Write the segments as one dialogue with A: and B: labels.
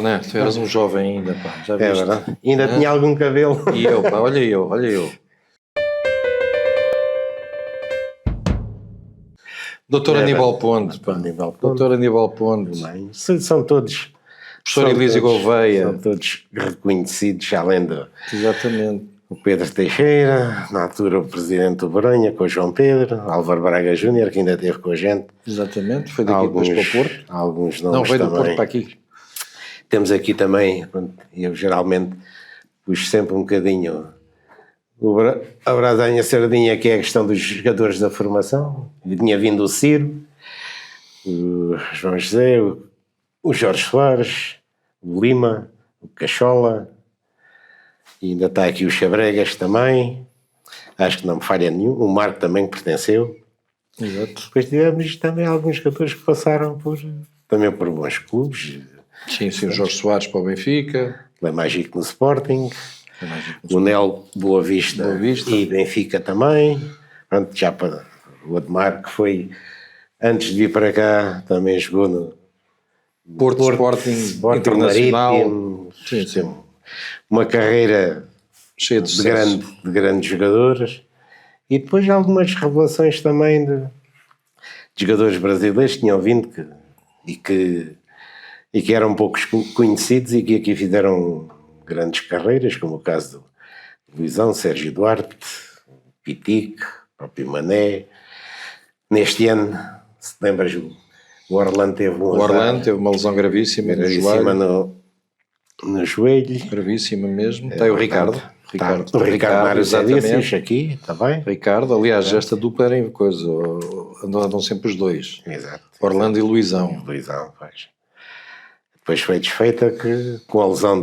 A: Não, tu eras um jovem ainda, pá, já
B: É
A: viste?
B: verdade. Ainda tinha algum cabelo.
A: E eu, pá, olha eu. Doutor Aníbal Ponte, pá.
B: Aníbal Ponte.
A: Doutor Aníbal Ponte.
B: Também. São todos.
A: Professor Elísio Gouveia.
B: São todos reconhecidos, além do
A: Exatamente.
B: o Pedro Teixeira, na altura o presidente do Boronha, com o João Pedro, Álvaro Braga Júnior, que ainda esteve com a gente.
A: Exatamente. Foi daqui depois para o Porto.
B: Alguns nomes
A: Não, veio do
B: também.
A: Porto para aqui.
B: Temos aqui também, eu geralmente puxo sempre um bocadinho a Brasanha Sardinha, que é a questão dos jogadores da formação. Tinha vindo o Ciro, o João José, o Jorge Soares, o Lima, o Cachola, e ainda está aqui o Chabregas também, acho que não me falha nenhum, o Marco também pertenceu.
A: Exato.
B: Depois tivemos também alguns jogadores que passaram também por bons clubes.
A: Sim, o Jorge Soares para o Benfica.
B: O Mágico no Sporting, o Nel Boa Vista e Benfica também. Pronto, já para o Admar, que foi, antes de vir para cá, também jogou no
A: Porto Sporting Internacional.
B: Sim. Uma carreira
A: cheia de sucesso.
B: De grandes jogadores. E depois algumas revelações também de jogadores brasileiros que tinham vindo e que eram poucos conhecidos e que aqui fizeram grandes carreiras, como o caso do Luizão, Sérgio Duarte, Pitique, o próprio Mané. Neste ano, se te lembras, o Orlando teve
A: uma lesão gravíssima
B: no joelho.
A: Gravíssima mesmo. Tem o Ricardo.
B: O Ricardo Mário Serviços aqui, está bem?
A: Ricardo, aliás, esta dupla era coisa, andam sempre os dois.
B: Exato.
A: Orlando e Luizão.
B: Luizão, pois. Depois foi desfeita com a lesão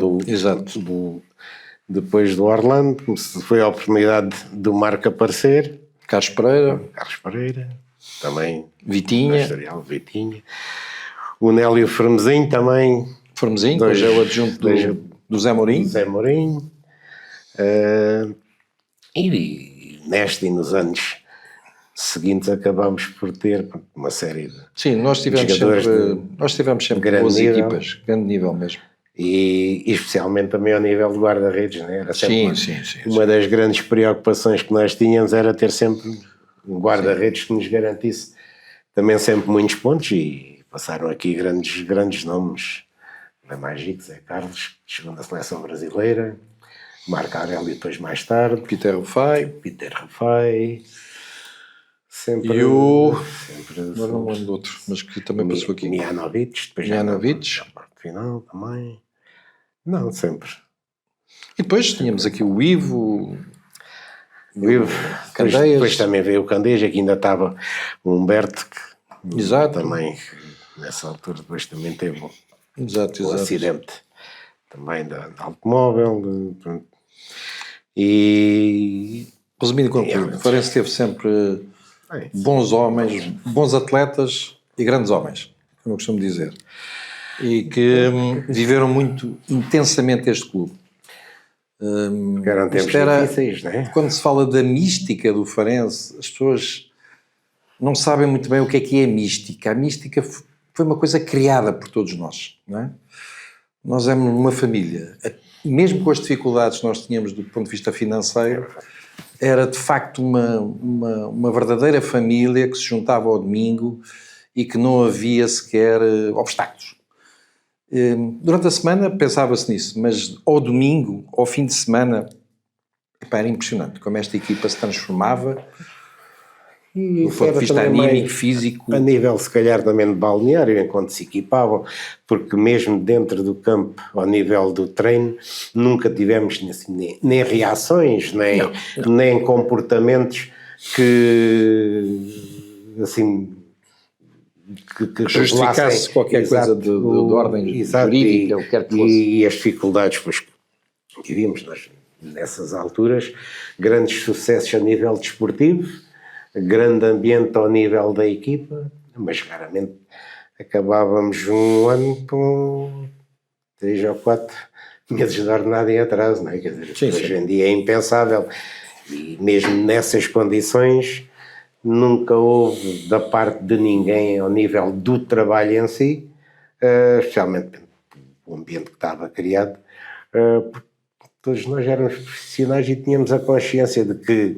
B: depois do Orlando, foi a oportunidade do Marco aparecer.
A: Carlos Pereira,
B: também.
A: Vitinha.
B: O Nélio Fermezinho também.
A: Fermezinho, que hoje é o adjunto do Zé Mourinho.
B: E neste e nos anos seguintes acabamos por ter uma série de
A: nós tivemos sempre boas equipas, grande nível mesmo.
B: E especialmente também ao nível de guarda-redes, né? Era sempre uma das grandes preocupações que nós tínhamos era ter sempre um guarda-redes que nos garantisse também sempre muitos pontos, e passaram aqui grandes nomes. Zé Mágico, Zé Carlos, que chegou na seleção brasileira, Marco Aurélio depois mais tarde,
A: Peter
B: Rufai, sempre.
A: E agora não lembro do outro, mas que também passou aqui.
B: Mijanovic, final também. Não, sempre.
A: E depois tínhamos aqui o Ivo.
B: Candeias. Depois também veio o Candeias, que ainda estava o Humberto, que
A: exato.
B: Também nessa altura depois também teve
A: um
B: acidente também de automóvel. E
A: resumindo, o Farense teve sempre bons homens, bons atletas e grandes homens, como eu costumo dizer, e que viveram muito intensamente este clube.
B: Eram tempos difíceis, não é?
A: Quando se fala da mística do Farense, as pessoas não sabem muito bem o que é a mística. A mística foi uma coisa criada por todos nós, não é? Nós éramos uma família, mesmo com as dificuldades que nós tínhamos do ponto de vista financeiro, era de facto uma verdadeira família que se juntava ao domingo e que não havia sequer obstáculos. Durante a semana pensava-se nisso, mas ao domingo, ao fim de semana, era impressionante como esta equipa se transformava do ponto de vista anímico, físico.
B: A nível, se calhar, também de balneário, enquanto se equipavam, porque mesmo dentro do campo, ao nível do treino, nunca tivemos nem reações, nem comportamentos que, assim, que
A: justificasse qualquer coisa de ordem jurídica, o que quer que fosse.
B: E as dificuldades que víamos nessas alturas, grandes sucessos a nível desportivo, grande ambiente ao nível da equipa, mas claramente acabávamos um ano com 3 ou 4 meses de ordenado em atraso, não é? Quer dizer, hoje em dia é impensável, e mesmo nessas condições nunca houve da parte de ninguém ao nível do trabalho em si, especialmente o ambiente que estava criado, porque todos nós éramos profissionais e tínhamos a consciência de que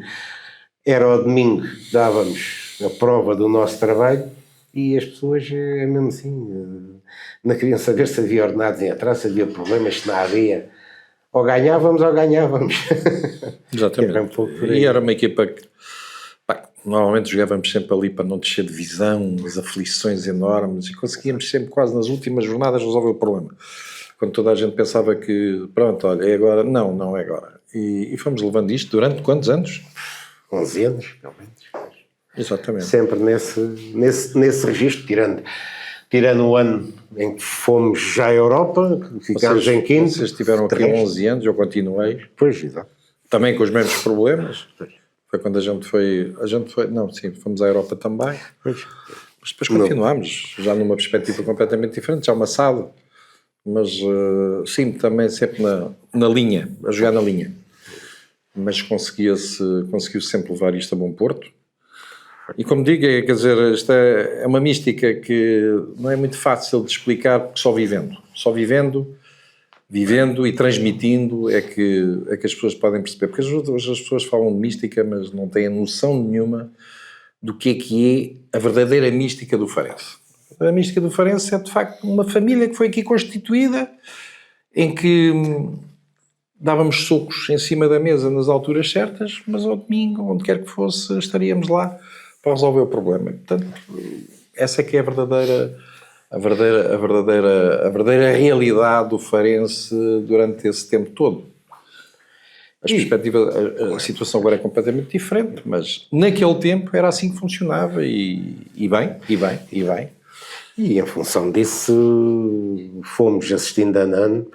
B: era ao domingo, dávamos a prova do nosso trabalho e as pessoas, é mesmo assim, não queriam saber se havia ordenados em atraso, se havia problemas, se não havia. Ou ganhávamos ou ganhávamos.
A: Exatamente.
B: Era um pouco por aí.
A: E era uma equipa que, pá, normalmente jogávamos sempre ali para não descer de divisão, as aflições enormes, e conseguíamos sempre, quase nas últimas jornadas, resolver o problema. Quando toda a gente pensava que, pronto, olha, é agora. Não, não é agora. E fomos levando isto durante quantos anos?
B: 11 anos, pelo menos.
A: Exatamente.
B: Sempre nesse registro, tirando o ano em que fomos já à Europa, ficámos em quinto.
A: Vocês tiveram aqui 11 anos, eu continuei.
B: Pois, exato.
A: Também com os mesmos problemas. Foi quando a gente foi, não, sim, fomos à Europa também.
B: Pois.
A: Mas depois continuámos, já numa perspectiva completamente diferente, já uma SAD. Mas sim, também sempre na linha, a jogar na linha. Mas conseguiu sempre levar isto a bom porto. E como digo, quer dizer, esta é uma mística que não é muito fácil de explicar, porque só vivendo e transmitindo é que as pessoas podem perceber. Porque as pessoas falam de mística, mas não têm a noção nenhuma do que é a verdadeira mística do Farense. A mística do Farense é, de facto, uma família que foi aqui constituída, em que dávamos socos em cima da mesa nas alturas certas, mas ao domingo, onde quer que fosse, estaríamos lá para resolver o problema. Portanto, essa é que é a verdadeira realidade do Farense durante esse tempo todo. A situação agora é completamente diferente, mas naquele tempo era assim que funcionava e bem.
B: E em função disso fomos assistindo ano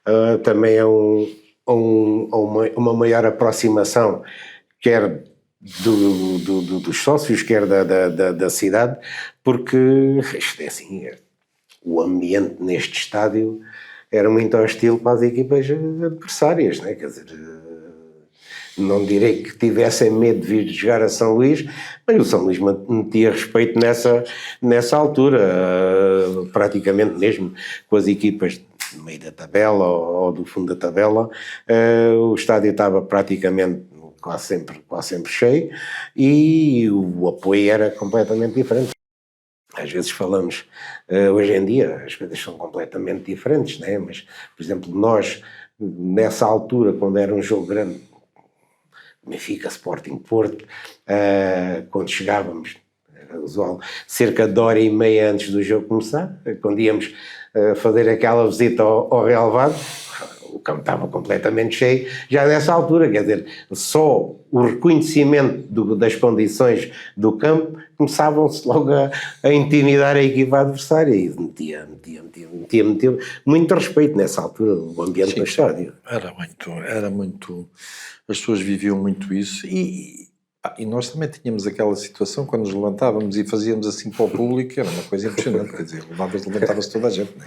B: a ano também a uma maior aproximação, quer dos sócios, quer da cidade, porque isto é assim, o ambiente neste estádio era muito hostil para as equipas adversárias, né? Quer dizer, não direi que tivessem medo de vir jogar a São Luís, mas o São Luís metia respeito nessa altura, praticamente mesmo com as equipas no meio da tabela ou do fundo da tabela, o estádio estava praticamente quase sempre cheio e o apoio era completamente diferente. Às vezes falamos, hoje em dia as coisas são completamente diferentes, né? Mas, por exemplo, nós, nessa altura, quando era um jogo grande, Benfica, Sporting, Porto, quando chegávamos, era usual, cerca de hora e meia antes do jogo começar, quando íamos fazer aquela visita ao relvado, o campo estava completamente cheio, já nessa altura, quer dizer, só o reconhecimento das condições do campo começavam-se logo a intimidar a equipa adversária e metia muito respeito nessa altura, o ambiente do estádio.
A: Era muito, as pessoas viviam muito isso e nós também tínhamos aquela situação quando nos levantávamos e fazíamos assim para o público, era uma coisa impressionante, quer dizer, levantava-se toda a gente, né?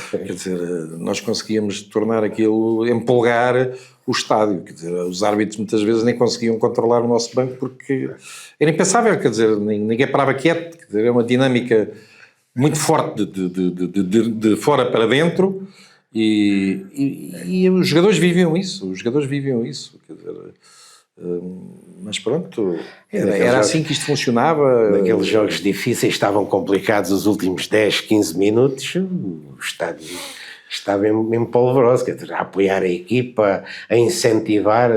A: Quer dizer, nós conseguíamos tornar aquilo, empolgar o estádio, quer dizer, os árbitros muitas vezes nem conseguiam controlar o nosso banco porque era impensável, quer dizer, ninguém parava quieto, quer dizer, era uma dinâmica muito forte de fora para dentro e os jogadores viviam isso, quer dizer... mas pronto, era assim que isto funcionava.
B: Naqueles jogos difíceis estavam complicados os últimos 10, 15 minutos, o estádio estava mesmo polvoroso, quer dizer, a apoiar a equipa, a incentivar,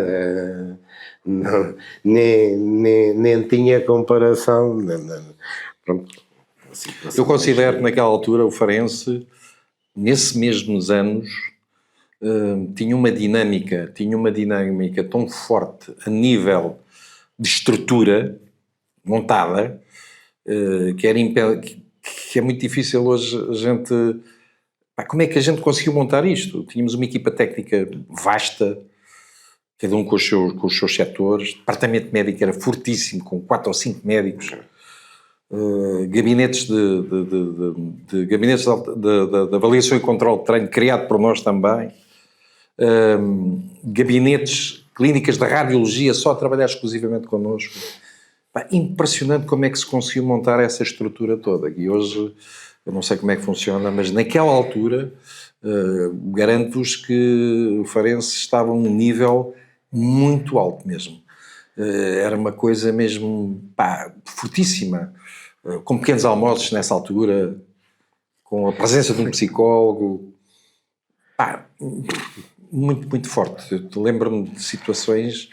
B: não, nem tinha comparação. Pronto.
A: Eu considero que naquela altura o Farense, nesses mesmos anos, tinha uma dinâmica tão forte a nível de estrutura montada que é muito difícil hoje a gente... como é que a gente conseguiu montar isto? Tínhamos uma equipa técnica vasta, cada um com os seus setores, departamento médico era fortíssimo, com 4 ou 5 médicos, gabinetes de avaliação e controle de treino criado por nós também, gabinetes, clínicas de radiologia só a trabalhar exclusivamente connosco. Impressionante como é que se conseguiu montar essa estrutura toda. E hoje, eu não sei como é que funciona, mas naquela altura garanto-vos que o Farense estava a um nível muito alto mesmo. Era uma coisa mesmo, fortíssima, com pequenos almoços nessa altura, com a presença de um psicólogo, muito, muito forte. Eu lembro-me de situações,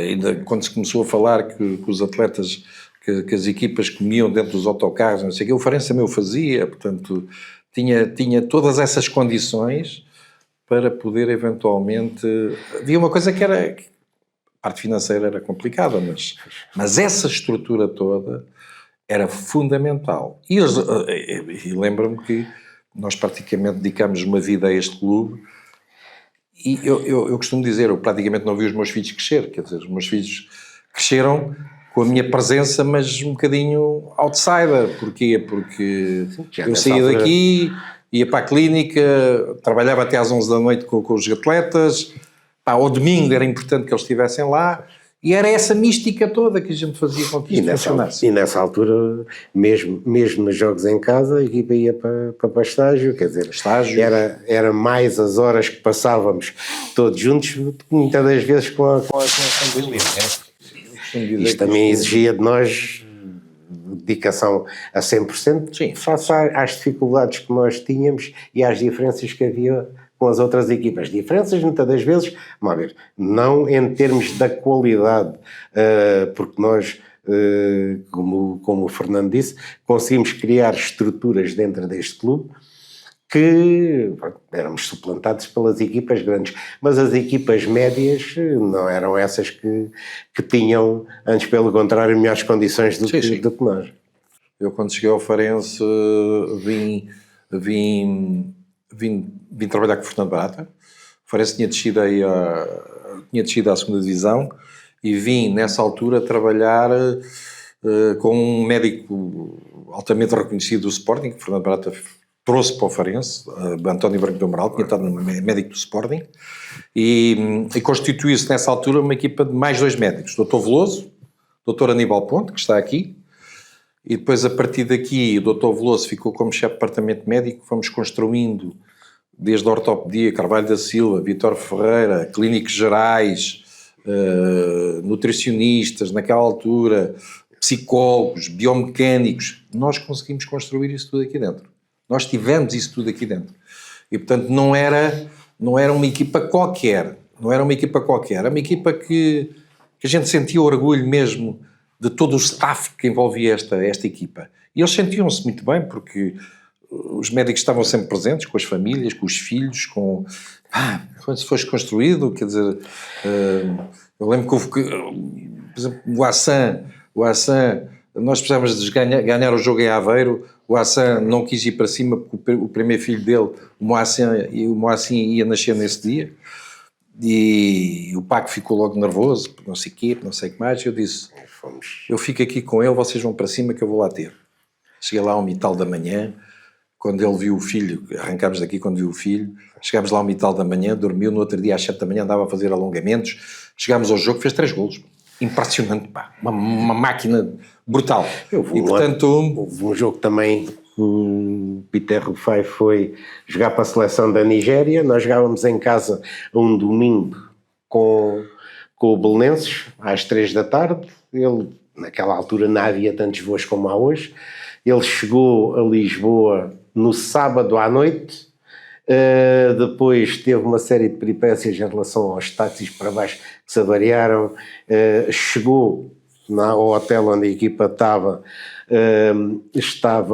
A: ainda quando se começou a falar que os atletas, que as equipas comiam dentro dos autocarros, não sei o quê, o Farense também o fazia, portanto, tinha todas essas condições para poder eventualmente... Havia uma coisa que era... A parte financeira era complicada, mas essa estrutura toda era fundamental. E lembro-me que nós praticamente dedicámos uma vida a este clube e eu costumo dizer, eu praticamente não vi os meus filhos crescer, quer dizer, os meus filhos cresceram com a minha presença, mas um bocadinho outsider. Porquê? Porque eu saía daqui, ia para a clínica, trabalhava até às 11 da noite com os atletas, ao domingo era importante que eles estivessem lá, e era essa mística toda que a gente fazia com que isto funcionasse.
B: E nessa altura, mesmo nos jogos em casa, a equipa ia para estágio, quer dizer, era mais as horas que passávamos todos juntos, muitas das vezes com a família. Isto também exigia de nós dedicação a 100%, sim, face às dificuldades que nós tínhamos e às diferenças que havia com as outras equipas. Diferenças, muitas das vezes, vamos ver, não em termos da qualidade, porque nós, como o Fernando disse, conseguimos criar estruturas dentro deste clube que éramos suplantados pelas equipas grandes, mas as equipas médias não eram essas que tinham, antes pelo contrário, melhores condições do que nós.
A: Eu quando cheguei ao Farense vim trabalhar com o Fernando Barata. O Farense tinha descido à segunda divisão e vim nessa altura trabalhar com um médico altamente reconhecido do Sporting, que o Fernando Barata trouxe para o Farense, António Branco do Amaral, tinha estado médico do Sporting, e constituiu-se nessa altura uma equipa de mais 2 médicos, Dr. Veloso, Dr. Aníbal Ponte, que está aqui, e depois a partir daqui o Dr. Veloso ficou como chefe de departamento médico, fomos construindo desde a ortopedia, Carvalho da Silva, Vítor Ferreira, clínicos gerais, nutricionistas naquela altura, psicólogos, biomecânicos, nós conseguimos construir isso tudo aqui dentro. Nós tivemos isso tudo aqui dentro. E, portanto, não era uma equipa qualquer. Era uma equipa que a gente sentia orgulho mesmo de todo o staff que envolvia esta equipa. E eles sentiam-se muito bem, porque os médicos estavam sempre presentes, com as famílias, com os filhos, quando se fosse construído, quer dizer... eu lembro que houve, por exemplo, o Hassan, nós precisávamos de ganhar o jogo em Aveiro, o Hassan não quis ir para cima porque o primeiro filho dele, o Moacir ia nascer nesse dia, e o Paco ficou logo nervoso, não sei o quê, não sei o que mais, e eu disse, eu fico aqui com ele, vocês vão para cima que eu vou lá ter. Cheguei lá ao 1h da manhã, quando ele viu o filho, arrancámos daqui quando viu o filho, chegámos lá ao 1h da manhã, dormiu, no outro dia às 7 da manhã andava a fazer alongamentos, chegámos ao jogo, fez 3 golos. Impressionante, uma máquina brutal.
B: Houve um jogo também, o Peter Rufai foi jogar para a seleção da Nigéria, nós jogávamos em casa um domingo com o Belenenses, às 3 da tarde, ele, naquela altura não havia tantos voos como há hoje, ele chegou a Lisboa no sábado à noite, depois teve uma série de peripécias em relação aos táxis para baixo que se avariaram, chegou ao hotel onde a equipa estava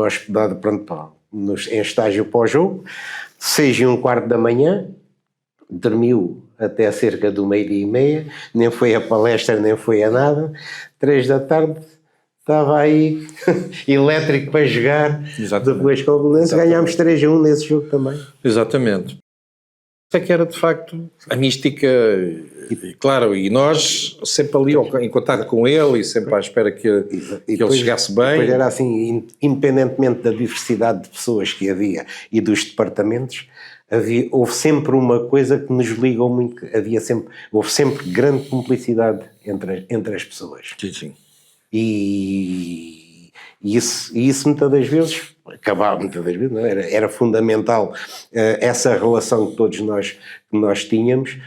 B: hospedada em estágio pós-jogo, 6h15 da manhã, dormiu até cerca do 12h30, nem foi a palestra, nem foi a nada, 3 da tarde estava aí elétrico para jogar. Exatamente. Depois com o Belenenses ganhámos 3-1 nesse jogo também.
A: Exatamente. É que era de facto a mística, claro, e nós sempre ali em contato com ele e sempre à espera que ele chegasse bem.
B: Depois era assim, independentemente da diversidade de pessoas que havia e dos departamentos, houve sempre uma coisa que nos ligou muito, houve sempre grande cumplicidade entre as pessoas.
A: Sim.
B: E isso muitas das vezes acabava muitas das vezes, não é? Era fundamental essa relação que todos nós tínhamos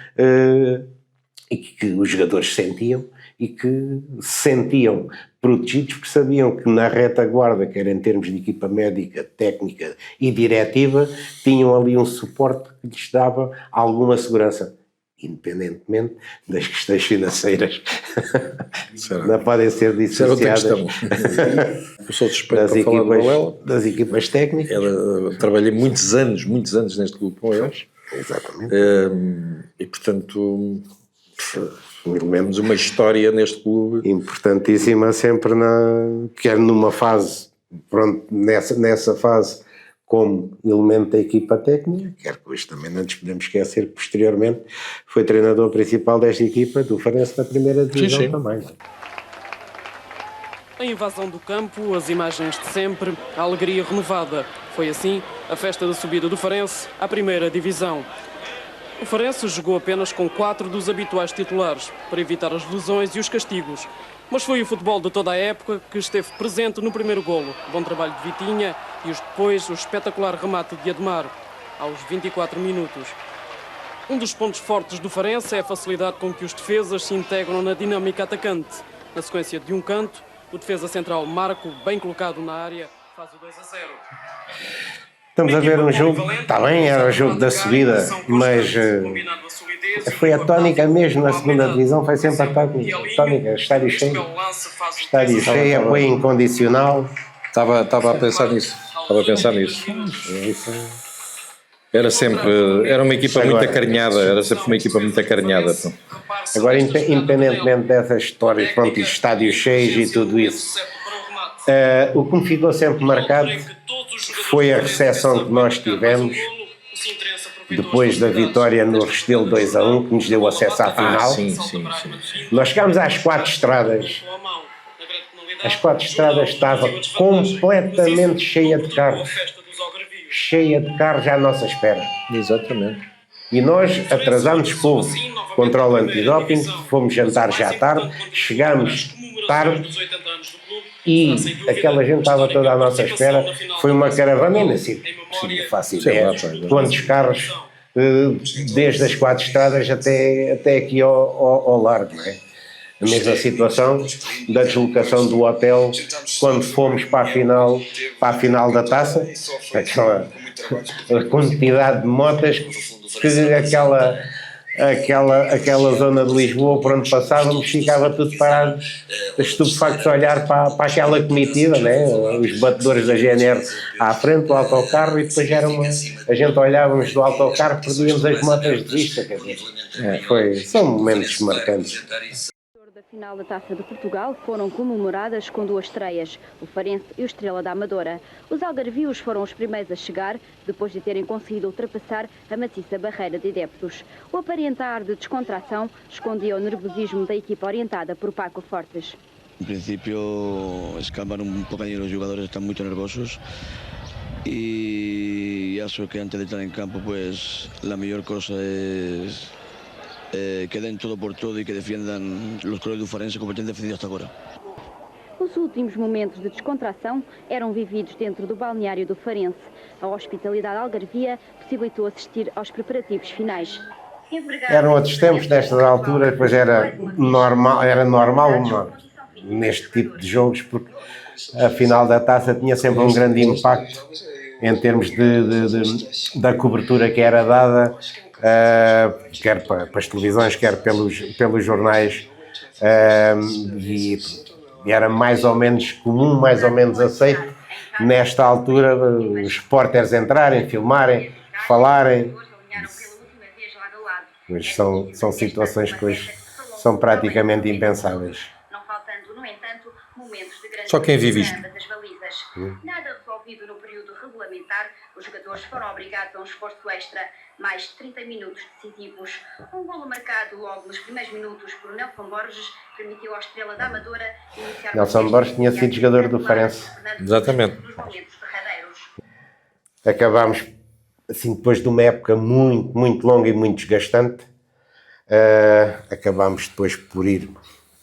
B: e que os jogadores sentiam e que se sentiam protegidos porque sabiam que na retaguarda, quer em termos de equipa médica, técnica e diretiva, tinham ali um suporte que lhes dava alguma segurança, independentemente das questões financeiras. Não podem ser dissociadas.
A: Eu sou suspeito para falar do Balela.
B: Das equipas técnicas.
A: Trabalhei muitos anos neste clube com eles.
B: Exatamente.
A: E portanto... Temos uma história neste clube
B: importantíssima, sempre quer numa fase, pronto, nessa fase como elemento da equipa técnica, quer que hoje também não nos podemos esquecer que posteriormente foi treinador principal desta equipa do Farense na primeira divisão. Sim. Também.
C: A invasão do campo, as imagens de sempre, a alegria renovada. Foi assim a festa da subida do Farense à primeira divisão. O Farense jogou apenas com 4 dos habituais titulares, para evitar as lesões e os castigos. Mas foi o futebol de toda a época que esteve presente no primeiro golo. Bom trabalho de Vitinha e depois o espetacular remate de Ademar, aos 24 minutos. Um dos pontos fortes do Farense é a facilidade com que os defesas se integram na dinâmica atacante. Na sequência de um canto, o defesa central Marco, bem colocado na área, faz o 2-0.
B: Estamos a ver um jogo, está bem, era o jogo da subida, mas foi a tónica mesmo na segunda divisão, foi sempre a tónica, estádio cheio, apoio incondicional.
A: Estava a pensar nisso, Era uma equipa muito acarinhada,
B: Agora, independentemente dessas histórias, pronto, estádios cheios e tudo isso, o que me ficou sempre marcado foi a recepção que nós tivemos depois da vitória no Restelo 2-1, que nos deu acesso à final.
A: Sim.
B: Nós chegámos às 4 estradas. As 4 estradas estavam completamente cheia de carros à nossa espera.
A: Exatamente.
B: E nós atrasámos pouco. Controle antidoping, fomos jantar já tarde, chegámos tarde e aquela gente estava toda à nossa espera. Foi uma caravana, ainda assim, não faço ideia quantos carros, desde as 4 estradas até aqui ao largo, não é? A mesma situação da deslocação do hotel quando fomos para a final da taça, aquela quantidade de motas que aquela zona de Lisboa por onde passávamos ficava tudo parado, estupefactos a olhar para aquela comitiva, né? Os batedores da GNR à frente do autocarro, e depois a gente olhávamos do autocarro, perdíamos as motas de vista, quer dizer, são momentos marcantes.
D: Da final da Taça de Portugal foram comemoradas com 2 estreias, o Farense e o Estrela da Amadora. Os algarvios foram os primeiros a chegar, depois de terem conseguido ultrapassar a maciça barreira de adeptos. O aparentar de descontração escondia o nervosismo da equipa orientada por Paco Fortes.
E: En principio escapan un poquillo, los jugadores están muy nerviosos y acho que antes de entrar en campo pues la mejor cosa es que den todo por todo e que defendam os colores do Farense como têm defendido até agora.
D: Os últimos momentos de descontração eram vividos dentro do balneário do Farense. A hospitalidade algarvia possibilitou assistir aos preparativos finais.
B: Eram outros tempos, nestas alturas, depois era normal neste tipo de jogos, porque a final da taça tinha sempre um grande impacto em termos da cobertura que era dada, quer para as televisões, quer pelos jornais, e era mais ou menos comum, mais ou menos aceito, nesta altura, os repórteres entrarem, filmarem, falarem. Mas são situações que hoje são praticamente impensáveis.
A: Só quem vive isto.
D: Nada resolvido no período regulamentar, os jogadores foram obrigados a um esforço extra, mais de 30 minutos decisivos. Um golo marcado logo nos primeiros minutos por Nelson Borges permitiu à Estrela da Amadora iniciar...
B: Nelson Borges tinha sido jogador do Farense.
A: Exatamente.
B: Acabámos, assim, depois de uma época muito, muito longa e muito desgastante, acabámos depois por ir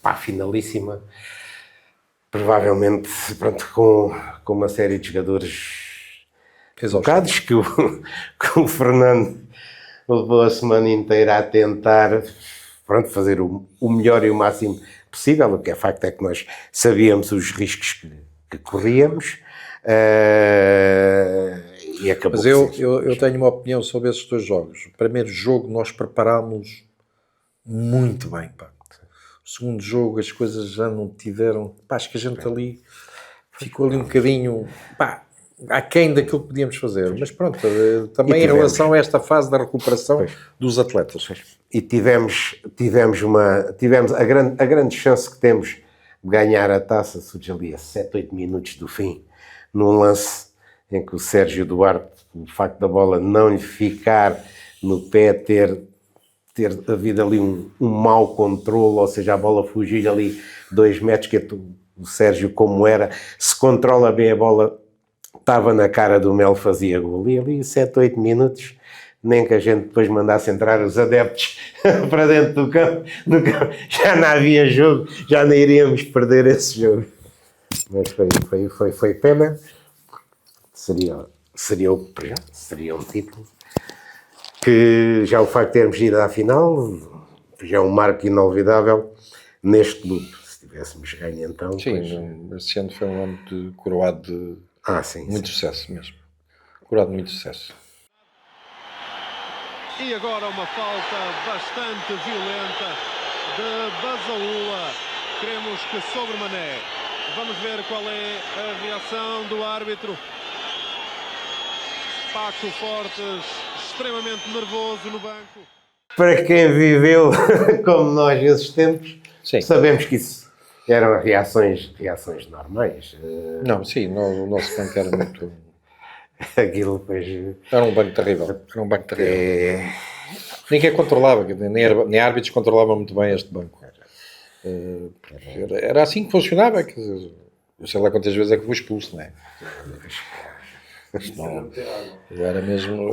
B: para a finalíssima, provavelmente, pronto, com uma série de jogadores bocados que o Fernando levou a semana inteira a tentar, pronto, fazer o melhor e o máximo possível. O que é facto é que nós sabíamos os riscos que corríamos, e acabou.
A: Mas eu tenho uma opinião sobre esses 2 jogos. O primeiro jogo nós preparámos muito bem, pá. O segundo jogo as coisas já não tiveram, pá, acho que a gente ali ficou ali um bocadinho, pá, aquém daquilo que podíamos fazer. Mas pronto, também em relação a esta fase da recuperação dos atletas.
B: E tivemos a grande chance que temos de ganhar a taça, surge ali a 7, 8 minutos do fim, num lance em que o Sérgio Duarte, o facto da bola não lhe ficar no pé, ter havido ali um mau controle, ou seja, a bola fugir ali 2 metros, que o Sérgio, como era, se controla bem a bola, estava na cara do Mel, fazia gol. E ali 7, 8 minutos, nem que a gente depois mandasse entrar os adeptos para dentro do campo, já não havia jogo, já não iríamos perder esse jogo. Mas foi pena. Seria um título que já o facto de termos ido à final já é um marco inolvidável neste clube. Se tivéssemos ganho então...
A: Sim, esse ano foi um ano coroado de muito sucesso mesmo. Coroado de muito sucesso.
F: E agora uma falta bastante violenta de Basaúa. Queremos que sobre Mané. Vamos ver qual é a reação do árbitro. Paco Fortes, extremamente nervoso no banco.
B: Para quem viveu como nós esses tempos,
A: sim,
B: sabemos que isso eram reações normais.
A: Não, sim, o nosso banco era muito...
B: Aquilo depois...
A: Era um banco terrível. Ninguém controlava, nem árbitros controlavam muito bem este banco. Era assim que funcionava. Eu sei lá quantas vezes é que fui expulso, não é? Não, eu era mesmo...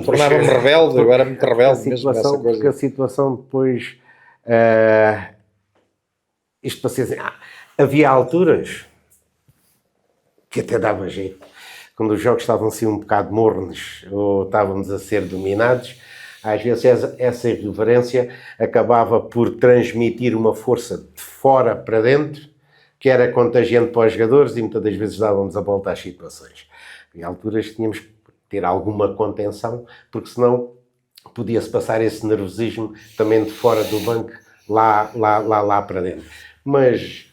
A: tornava-me rebelde, eu era muito rebelde mesmo nessa coisa.
B: Porque a situação depois... isto para ser assim... havia alturas que até dava jeito. Quando os jogos estavam assim um bocado mornos ou estávamos a ser dominados, às vezes essa irreverência acabava por transmitir uma força de fora para dentro, que era contagiante para os jogadores, e muitas das vezes dávamos a volta às situações. Em alturas tínhamos que ter alguma contenção, porque senão podia-se passar esse nervosismo também de fora do banco lá para dentro. Mas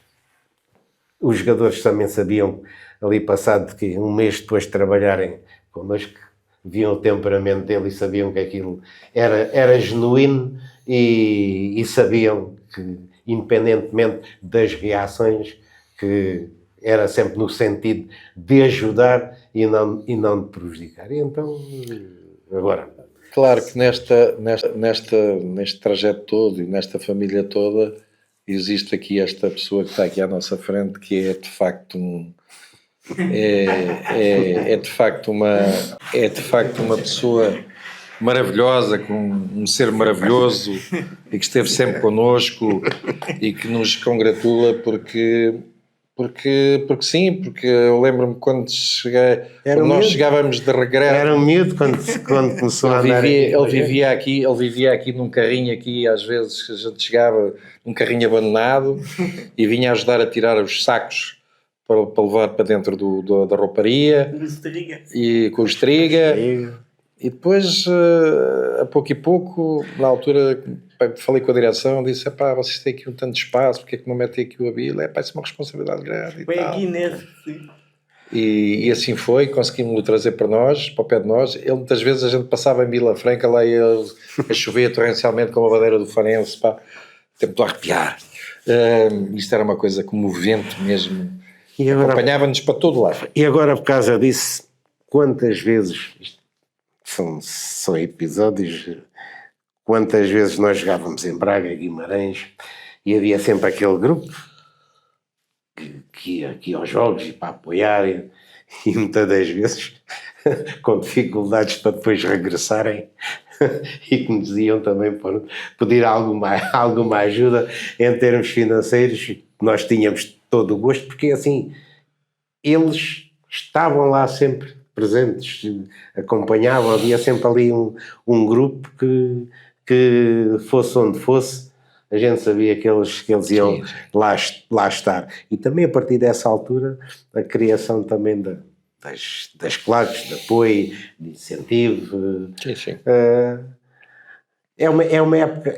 B: os jogadores também sabiam, ali passado que um mês depois de trabalharem connosco, viam o temperamento dele e sabiam que aquilo era genuíno, e sabiam que, independentemente das reações, que era sempre no sentido de ajudar e não de prejudicar. E então, agora...
A: Claro que neste trajeto todo e nesta família toda, existe aqui esta pessoa que está aqui à nossa frente, que é de facto é de facto uma pessoa maravilhosa, com um ser maravilhoso, e que esteve sempre connosco e que nos congratula porque sim, porque eu lembro-me quando nós chegávamos de regresso.
B: Era um miúdo quando começou a andar.
A: Ele vivia aqui num carrinho, aqui às vezes a gente chegava num carrinho abandonado e vinha ajudar a tirar os sacos para levar para dentro da rouparia, e com o estriga, e depois a pouco e pouco, na altura falei com a direção, disse: pá, vocês têm aqui um tanto de espaço, porque é que não metem aqui o Abílio? Isso é uma responsabilidade grande.
G: Foi aqui nesse, sim.
A: E assim foi, conseguimos-lo trazer para o pé de nós. Ele, muitas vezes a gente passava em Vila Franca, lá ele a chover torrencialmente com a bandeira do Farense, pá, tempo a arrepiar. Isto era uma coisa comovente mesmo. E agora, acompanhava-nos para todo lado.
B: E agora, por causa disso, quantas vezes, são episódios, quantas vezes nós jogávamos em Braga, Guimarães, e havia sempre aquele grupo que ia aos jogos e para apoiar, e muitas das vezes com dificuldades para depois regressarem, e que nos diziam também para pedir alguma ajuda em termos financeiros. Nós tínhamos todo o gosto, porque assim, eles estavam lá sempre presentes, acompanhavam, havia sempre ali um grupo que fosse onde fosse, a gente sabia que eles iam lá estar. E também a partir dessa altura, a criação também das claques de apoio, de incentivo. É uma época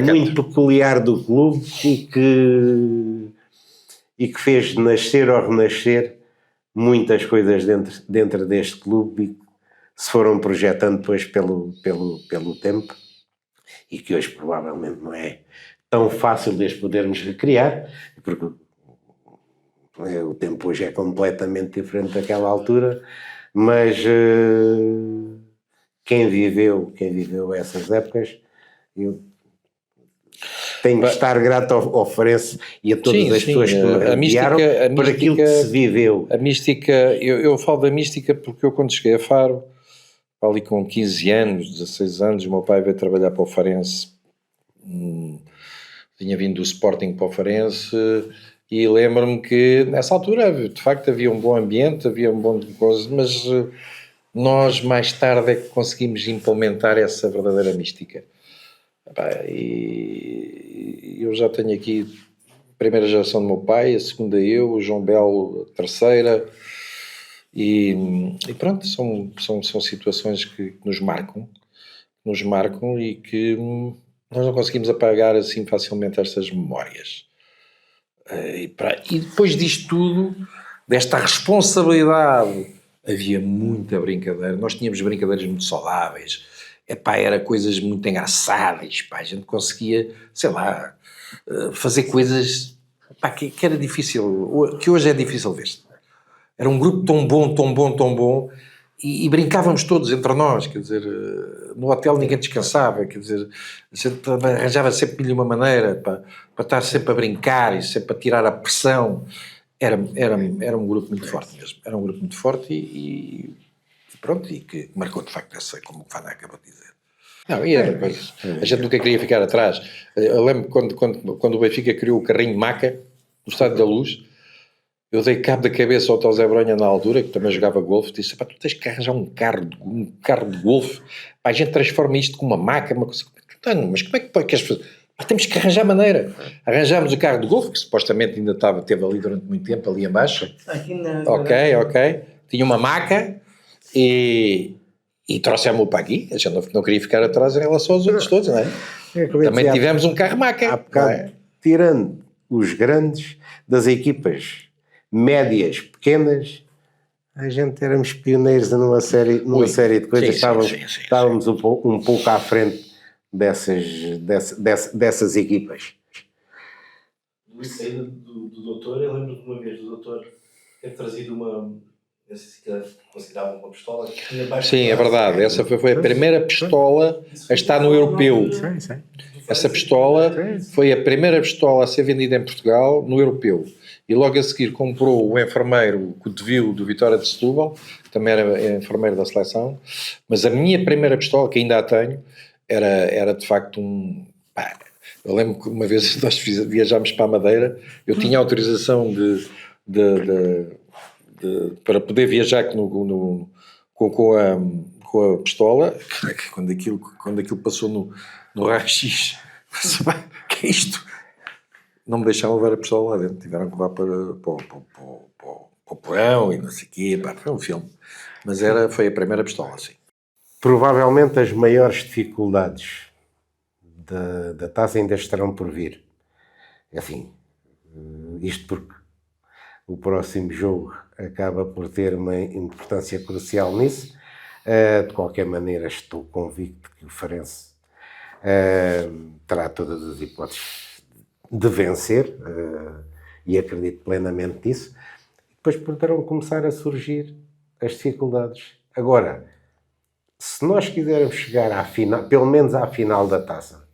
B: muito peculiar do clube e que fez nascer ou renascer muitas coisas dentro deste clube e que se foram projetando depois pelo tempo e que hoje provavelmente não é tão fácil de as podermos recriar, porque o tempo hoje é completamente diferente daquela altura, mas quem viveu essas épocas, eu tenho que estar grato ao Farense e a todas as pessoas que me rodearam por aquilo que se viveu.
A: A mística, eu falo da mística porque eu quando cheguei a Faro, ali com 15 anos, 16 anos, o meu pai veio trabalhar para o Farense, tinha vindo do Sporting para o Farense, e lembro-me que nessa altura de facto havia um bom ambiente, havia um bom coisa, mas nós mais tarde é que conseguimos implementar essa verdadeira mística. E eu já tenho aqui a primeira geração do meu pai, a segunda eu, o João Belo a terceira, e pronto, são situações que nos marcam e que nós não conseguimos apagar assim facilmente estas memórias. E depois disto tudo, desta responsabilidade, havia muita brincadeira, nós tínhamos brincadeiras muito saudáveis, era coisas muito engraçadas, a gente conseguia, sei lá, fazer coisas que era difícil, que hoje é difícil ver. Era um grupo tão bom, e brincávamos todos entre nós, quer dizer, no hotel ninguém descansava, quer dizer, a gente arranjava sempre de uma maneira para estar sempre a brincar e sempre a tirar a pressão. Era um grupo muito forte mesmo, era um grupo muito forte e pronto, e que marcou de facto essa, como o Fana acabou de dizer. Não, e era coisa. A gente nunca queria ficar atrás. Eu lembro quando o Benfica criou o carrinho Maca no Estádio da Luz, eu dei cabo da cabeça ao Zé Bronha na altura, que também jogava golfe, disse, tu tens que arranjar um carro de golfe, a gente transforma isto com uma maca, uma coisa, mas como é que queres fazer? Temos que arranjar maneira. Arranjámos o carro de golfe, que supostamente ainda esteve ali durante muito tempo, ali embaixo. Ok. Tinha uma maca e trouxemos-o para aqui. A gente não queria ficar atrás em relação aos outros todos, não é? Também tivemos um carro maca.
B: Há bocado, tirando os grandes das equipas médias, pequenas, a gente éramos pioneiros numa série de coisas. Estávamos um pouco à frente dessas equipas.
G: Luís, saída do doutor, eu lembro de uma vez do doutor ter trazido uma, não sei se considerava uma pistola.
A: Sim, é verdade, essa foi a primeira pistola a estar no europeu. Essa pistola foi a primeira pistola a ser vendida em Portugal no europeu. E logo a seguir comprou o enfermeiro Codevil do Vitória de Setúbal, que também era enfermeiro da seleção, mas a minha primeira pistola, que ainda a tenho, era de facto eu lembro que uma vez nós viajámos para a Madeira, eu tinha autorização para poder viajar com a pistola, quando aquilo passou no raio-x, que é isto? Não me deixavam levar a pistola lá dentro, tiveram que levar para o porão e não sei o quê, foi um filme. Mas foi a primeira pistola, sim.
B: Provavelmente as maiores dificuldades da taça ainda estarão por vir. Assim, isto porque o próximo jogo acaba por ter uma importância crucial nisso. De qualquer maneira, estou convicto que o Farense terá todas as hipóteses de vencer, e acredito plenamente nisso. Depois poderão começar a surgir as dificuldades. Agora, se nós quisermos chegar à final, pelo menos à final da taça,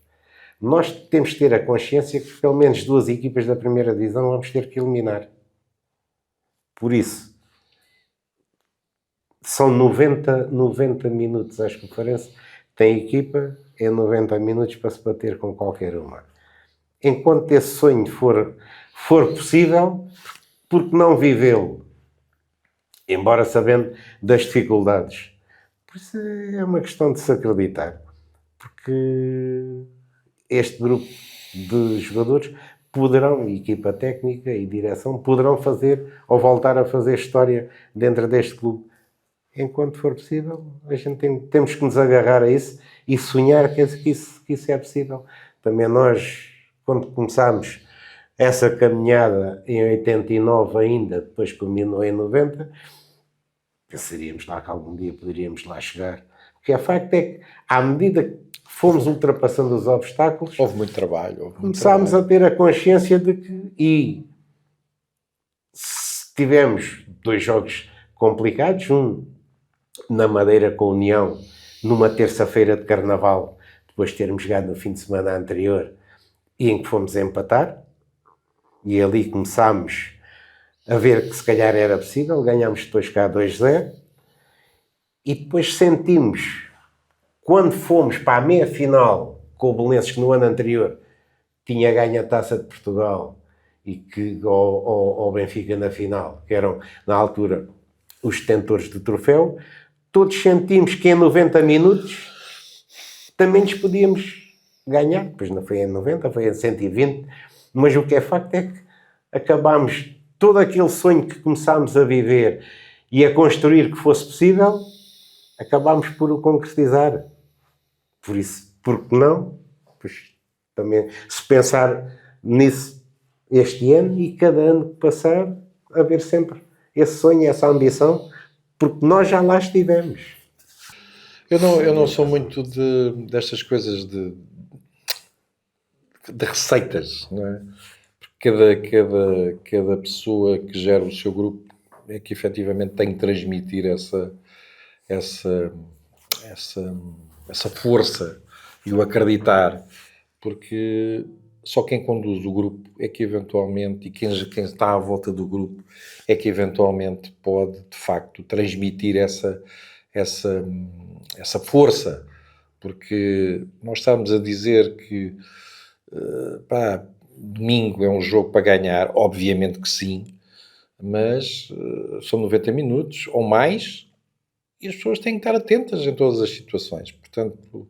B: nós temos que ter a consciência que pelo menos 2 equipas da primeira divisão vamos ter que eliminar. Por isso, são 90 minutos, acho que o Farense tem equipa, é 90 minutos para se bater com qualquer uma. Enquanto esse sonho for possível, porque não vivê-lo embora sabendo das dificuldades. Por isso é uma questão de se acreditar, porque este grupo de jogadores poderão, equipa técnica e direção, poderão fazer ou voltar a fazer história dentro deste clube. Enquanto for possível, a gente temos que nos agarrar a isso e sonhar que isso é possível. Também nós, quando começámos essa caminhada em 89 ainda, depois culminou em 90, pensaríamos lá que algum dia poderíamos lá chegar. O que é facto é que, à medida que fomos ultrapassando os obstáculos,
A: Houve muito trabalho.
B: começámos a ter a consciência de que, e se tivemos 2 jogos complicados, um na Madeira com a União, numa terça-feira de Carnaval, depois de termos jogado no fim de semana anterior, e em que fomos empatar, e ali começámos a ver que se calhar era possível, ganhámos depois cá 2-0, e depois sentimos, quando fomos para a meia-final com o Belenenses, que no ano anterior tinha ganho a Taça de Portugal, e que ao Benfica na final, que eram, na altura, os detentores do troféu, todos sentimos que em 90 minutos também nos podíamos ganhar. Depois não foi em 90, foi em 120, mas o que é facto é que acabámos todo aquele sonho que começámos a viver e a construir que fosse possível, acabámos por o concretizar. Por isso, por que não? Pois, também, se pensar nisso este ano e cada ano que passar, haver sempre esse sonho, essa ambição, porque nós já lá estivemos.
A: Eu não sou muito destas coisas de receitas, não é? Porque cada pessoa que gera o seu grupo é que efetivamente tem que transmitir essa força e o acreditar, porque só quem conduz o grupo é que eventualmente, e quem está à volta do grupo, é que eventualmente pode, de facto, transmitir essa força. Porque nós estamos a dizer que domingo é um jogo para ganhar, obviamente que sim, mas são 90 minutos ou mais e as pessoas têm que estar atentas em todas as situações. Portanto,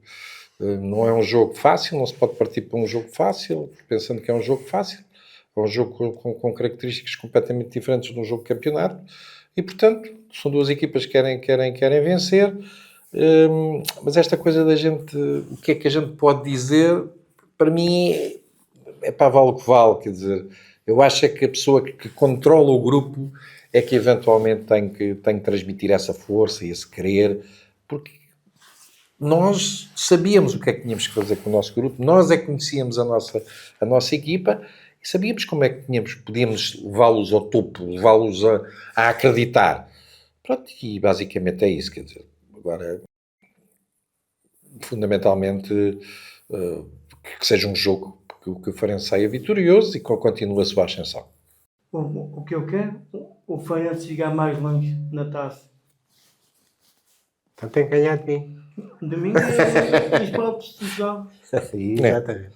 A: não é um jogo fácil, não se pode partir para um jogo fácil, pensando que é um jogo fácil. É um jogo com características completamente diferentes de um jogo de campeonato e, portanto, são 2 equipas que querem vencer. Mas esta coisa da gente, o que é que a gente pode dizer, para mim é para vale o que vale, quer dizer, eu acho é que a pessoa que controla o grupo é que eventualmente tem que transmitir essa força e esse querer, porque nós sabíamos o que é que tínhamos que fazer com o nosso grupo, nós é que conhecíamos a nossa equipa e sabíamos como é que podíamos levá-los ao topo, levá-los a acreditar. Pronto, e basicamente é isso, quer dizer, agora, fundamentalmente, que seja um jogo que o Farense saia vitorioso e que continue a sua ascensão.
H: Bom, o que eu quero, o Farense chegar mais longe na taça.
B: Então tem que ganhar de mim.
H: De mim é os próprios jogos.
B: Exatamente.